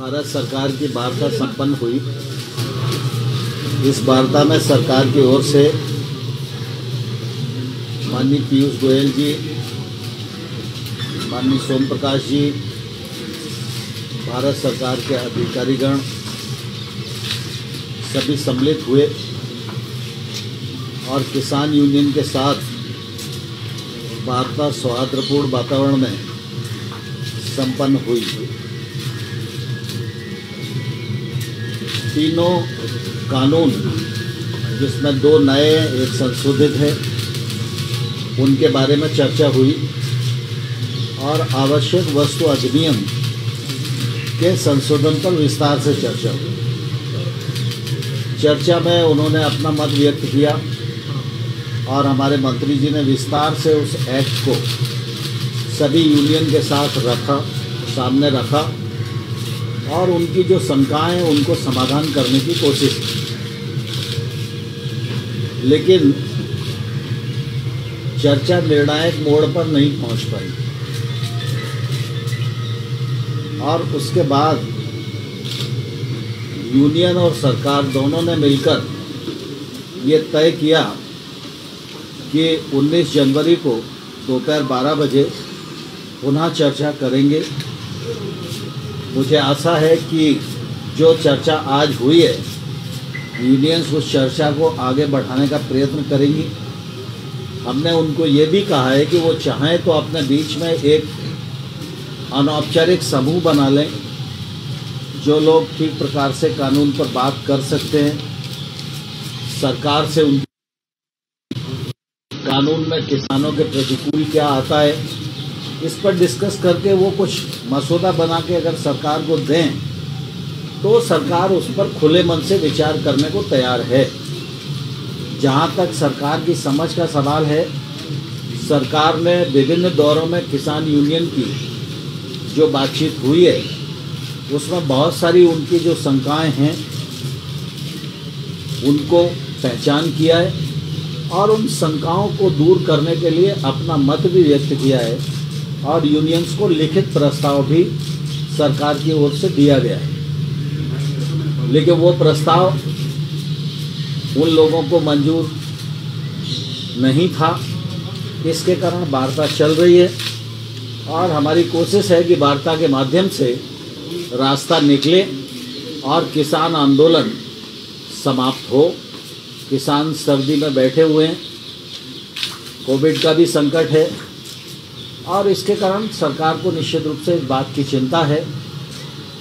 भारत सरकार की वार्ता संपन्न हुई। इस वार्ता में सरकार की ओर से माननीय पीयूष गोयल जी, माननीय सोम प्रकाश जी, भारत सरकार के अधिकारीगण सभी सम्मिलित हुए और किसान यूनियन के साथ वार्ता सौहार्दपूर्ण वातावरण में संपन्न हुई। तीनों कानून, जिसमें 2 नए एक संशोधित है, उनके बारे में चर्चा हुई और आवश्यक वस्तु अधिनियम के संशोधन पर विस्तार से चर्चा हुई। चर्चा में उन्होंने अपना मत व्यक्त किया और हमारे मंत्री जी ने विस्तार से उस एक्ट को सभी यूनियन के साथ सामने रखा और उनकी जो शंकाएं हैं उनको समाधान करने की कोशिश की। लेकिन चर्चा निर्णायक मोड़ पर नहीं पहुंच पाई और उसके बाद यूनियन और सरकार दोनों ने मिलकर ये तय किया कि 19 जनवरी को दोपहर 12 बजे पुनः चर्चा करेंगे। मुझे आशा है कि जो चर्चा आज हुई है, यूनियंस उस चर्चा को आगे बढ़ाने का प्रयत्न करेंगी। हमने उनको ये भी कहा है कि वो चाहें तो अपने बीच में एक अनौपचारिक समूह बना लें, जो लोग ठीक प्रकार से कानून पर बात कर सकते हैं। सरकार से उन कानून में किसानों के प्रतिकूल क्या आता है, इस पर डिस्कस करके वो कुछ मसौदा बना के अगर सरकार को दें तो सरकार उस पर खुले मन से विचार करने को तैयार है। जहाँ तक सरकार की समझ का सवाल है, सरकार ने विभिन्न दौरों में किसान यूनियन की जो बातचीत हुई है उसमें बहुत सारी उनकी जो शंकाएं हैं उनको पहचान किया है और उन शंकाओं को दूर करने के लिए अपना मत भी व्यक्त किया है और यूनियंस को लिखित प्रस्ताव भी सरकार की ओर से दिया गया है। लेकिन वो प्रस्ताव उन लोगों को मंजूर नहीं था, इसके कारण वार्ता चल रही है और हमारी कोशिश है कि वार्ता के माध्यम से रास्ता निकले और किसान आंदोलन समाप्त हो। किसान सर्दी में बैठे हुए हैं, कोविड का भी संकट है और इसके कारण सरकार को निश्चित रूप से इस बात की चिंता है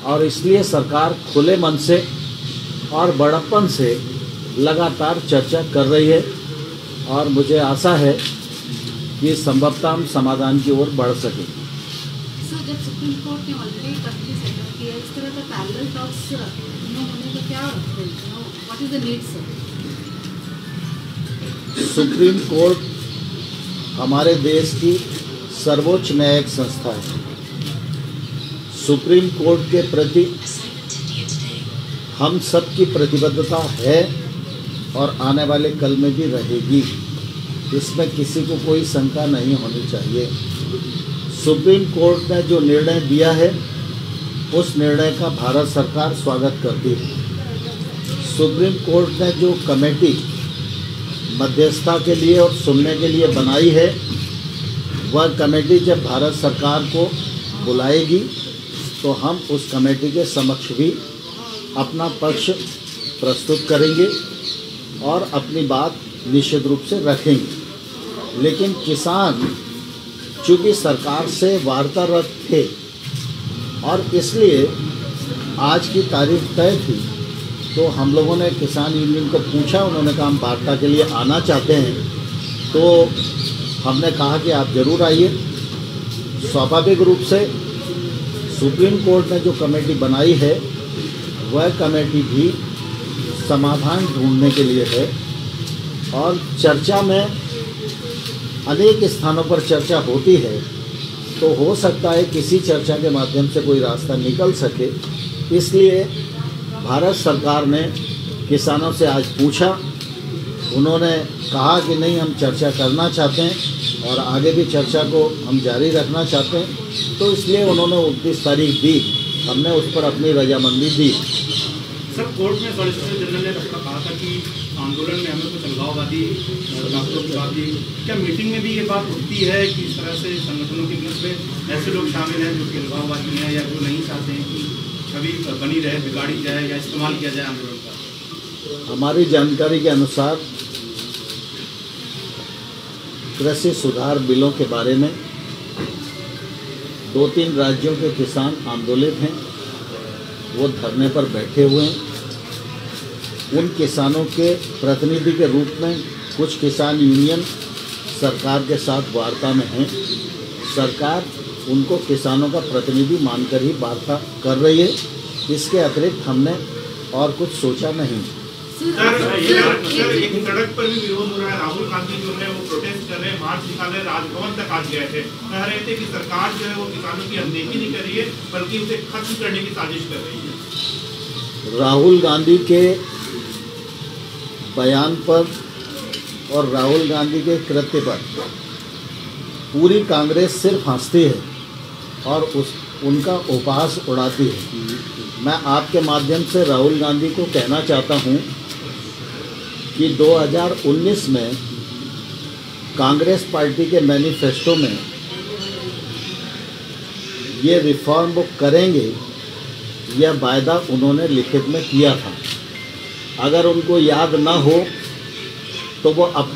और इसलिए सरकार खुले मन से और बड़प्पन से लगातार चर्चा कर रही है और मुझे आशा है कि संभवतः हम समाधान की ओर बढ़ सकें। सर, जब सुप्रीम कोर्ट ने ऑलरेडी ट्रस्टी सेटअप किया, इस तरह का पैरेलल टॉक्स होने का क्या what is the need sir? Supreme court हमारे देश की सर्वोच्च न्यायिक संस्था है। सुप्रीम कोर्ट के प्रति हम सब की प्रतिबद्धता है और आने वाले कल में भी रहेगी, इसमें किसी को कोई शंका नहीं होनी चाहिए। सुप्रीम कोर्ट ने जो निर्णय दिया है उस निर्णय का भारत सरकार स्वागत करती है। सुप्रीम कोर्ट ने जो कमेटी मध्यस्थता के लिए और सुनने के लिए बनाई है, वह कमेटी जब भारत सरकार को बुलाएगी तो हम उस कमेटी के समक्ष भी अपना पक्ष प्रस्तुत करेंगे और अपनी बात निश्चित रूप से रखेंगे। लेकिन किसान चूँकि सरकार से वार्तारत थे और इसलिए आज की तारीख तय थी, तो हम लोगों ने किसान यूनियन को पूछा, उन्होंने कहा हम वार्ता के लिए आना चाहते हैं, तो हमने कहा कि आप ज़रूर आइए। स्वाभाविक रूप से सुप्रीम कोर्ट ने जो कमेटी बनाई है वह कमेटी भी समाधान ढूंढने के लिए है और चर्चा में अनेक स्थानों पर चर्चा होती है, तो हो सकता है किसी चर्चा के माध्यम से कोई रास्ता निकल सके। इसलिए भारत सरकार ने किसानों से आज पूछा, उन्होंने कहा कि नहीं हम चर्चा करना चाहते हैं और आगे भी चर्चा को हम जारी रखना चाहते हैं, तो इसलिए उन्होंने 29 तारीख दी हमने उस पर अपनी रजामंदी दी। सर, कोर्ट में सॉलिसिटर जनरल ने कहा था कि आंदोलन में हमें कुछ अलगाववादी डॉक्टरों की बात दी। क्या मीटिंग में भी ये बात उठती है कि इस तरह से संगठनों के बीच में ऐसे लोग शामिल हैं जो कि अलगाववादी हैं या जो नहीं चाहते हैं कि छवि बनी रहे, बिगाड़ी जाए या इस्तेमाल किया जाए आंदोलन का? हमारी जानकारी के अनुसार कृषि सुधार बिलों के बारे में 2-3 राज्यों के किसान आंदोलित हैं, वो धरने पर बैठे हुए हैं। उन किसानों के प्रतिनिधि के रूप में कुछ किसान यूनियन सरकार के साथ वार्ता में हैं। सरकार उनको किसानों का प्रतिनिधि मानकर ही वार्ता कर रही है। इसके अतिरिक्त हमने और कुछ सोचा नहीं। सर, एक सड़क पर भी विरोध हो रहा है। राहुल गांधी जो है वो प्रोटेस्ट कर रहे हैं, मार्च निकाले, राजभवन तक आज गए थे। कह रहे थे कि सरकार जो है वो किसानों की अनदेखी नहीं कर रही है बल्कि उसे खत्म करने की साजिश कर रही है। राहुल गांधी के बयान पर और राहुल गांधी के कृत्य पर पूरी कांग्रेस सिर्फ हंसती है और उनका उपहास उड़ाती है। मैं आपके माध्यम से राहुल गांधी को कहना चाहता हूं कि 2019 में कांग्रेस पार्टी के मैनिफेस्टो में ये रिफॉर्म वो करेंगे, यह वायदा उन्होंने लिखित में किया था। अगर उनको याद ना हो तो वो अब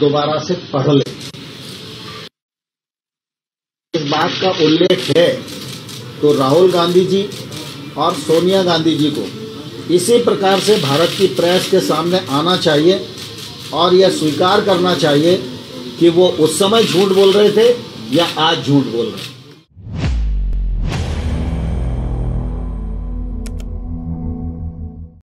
दोबारा से पढ़ ले। इस बात का उल्लेख है तो राहुल गांधी जी और सोनिया गांधी जी को इसी प्रकार से भारत की प्रेस के सामने आना चाहिए और यह स्वीकार करना चाहिए कि वो उस समय झूठ बोल रहे थे या आज झूठ बोल रहे हैं।